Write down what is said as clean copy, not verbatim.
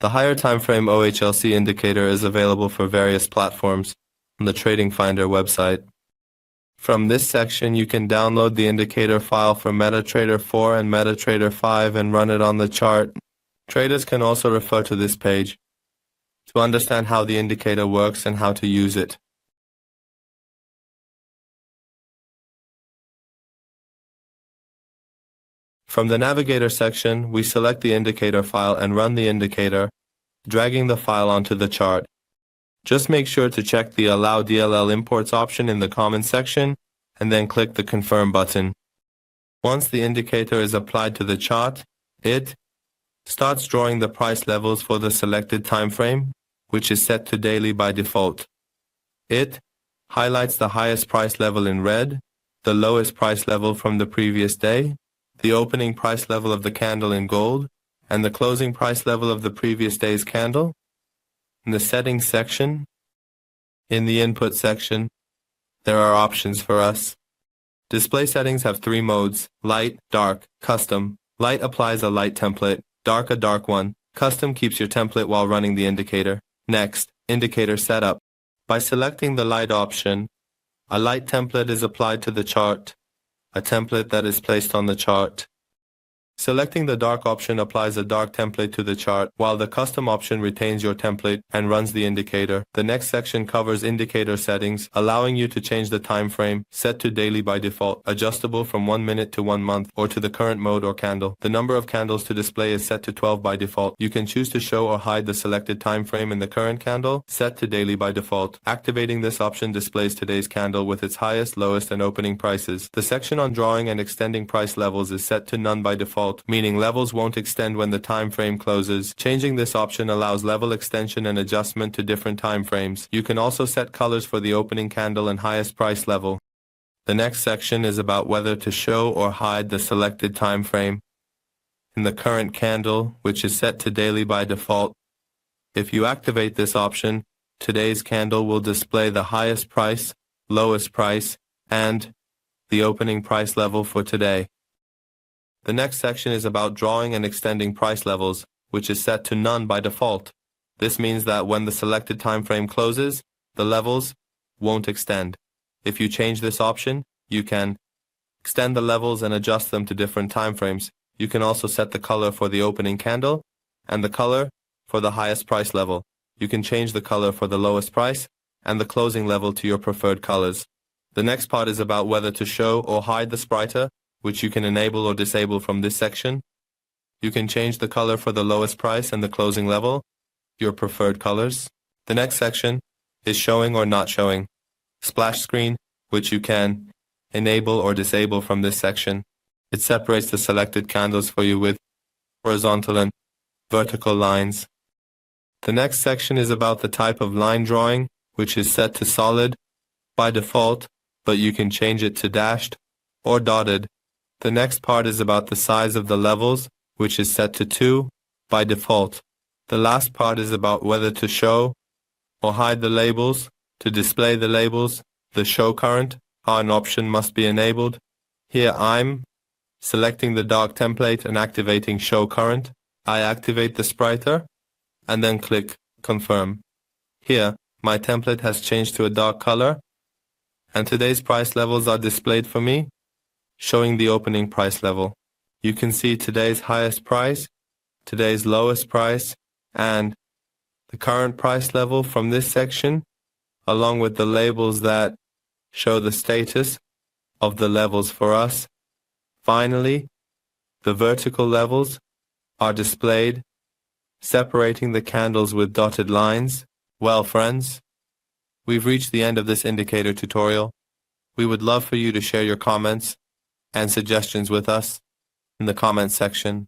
The Higher Timeframe OHLC Indicator is available for various platforms on the TradingFinder website. From this section, you can download the indicator file for MetaTrader 4 and MetaTrader 5 and run it on the chart. Traders can also refer to this page to understand how the indicator works and how to use it. From the Navigator section, we select the indicator file and run the indicator, dragging the file onto the chart. Just make sure to check the Allow DLL Imports option in the Comments section and then click the Confirm button. Once the indicator is applied to the chart, it starts drawing the price levels for the selected time frame, which is set to daily by default. It highlights the highest price level in red, the lowest price level from the previous day, the opening price level of the candle in gold, and the closing price level of the previous day's candle. In the Settings section, in the Input section, there are options for us. Display settings have three modes: light, dark, custom. Light applies a light template, dark a dark one. Custom keeps your template while running the indicator. Next, indicator setup. By selecting the light option, a light template is applied to the chart, a template that is placed on the chart. Selecting the dark option applies a dark template to the chart, while the custom option retains your template and runs the indicator. The next section covers indicator settings, allowing you to change the time frame, set to daily by default, adjustable from 1 minute to 1 month, or to the current mode or candle. The number of candles to display is set to 12 by default. You can choose to show or hide the selected time frame in the current candle, set to daily by default. Activating this option displays today's candle with its highest, lowest, and opening prices. The section on drawing and extending price levels is set to none by default, meaning levels won't extend when the time frame closes. Changing this option allows level extension and adjustment to different time frames. You can also set colors for the opening candle and highest price level. The next section is about whether to show or hide the selected time frame in the current candle, which is set to daily by default. If you activate this option, today's candle will display the highest price, lowest price, and the opening price level for today. The next section is about drawing and extending price levels, which is set to none by default. This means that when the selected time frame closes, the levels won't extend. If you change this option, you can extend the levels and adjust them to different time frames. You can also set the color for the opening candle and the color for the highest price level. You can change the color for the lowest price and the closing level to your preferred colors. The next part is about whether to show or hide the spritter, which you can enable or disable from this section. You can change the color for the lowest price and the closing level, your preferred colors. The next section is showing or not showing. Splash screen, which you can enable or disable from this section. It separates the selected candles for you with horizontal and vertical lines. The next section is about the type of line drawing, which is set to solid by default, but you can change it to dashed or dotted. The next part is about the size of the levels, which is set to 2 by default. The last part is about whether to show or hide the labels. To display the labels, the show current on option must be enabled. Here I'm selecting the dark template and activating show current. I activate the spritter and then click confirm. Here, my template has changed to a dark color and today's price levels are displayed for me, showing the opening price level. You can see today's highest price, today's lowest price, and the current price level from this section, along with the labels that show the status of the levels for us. Finally, the vertical levels are displayed, separating the candles with dotted lines. Well, friends, we've reached the end of this indicator tutorial. We would love for you to share your comments and suggestions with us in the comments section.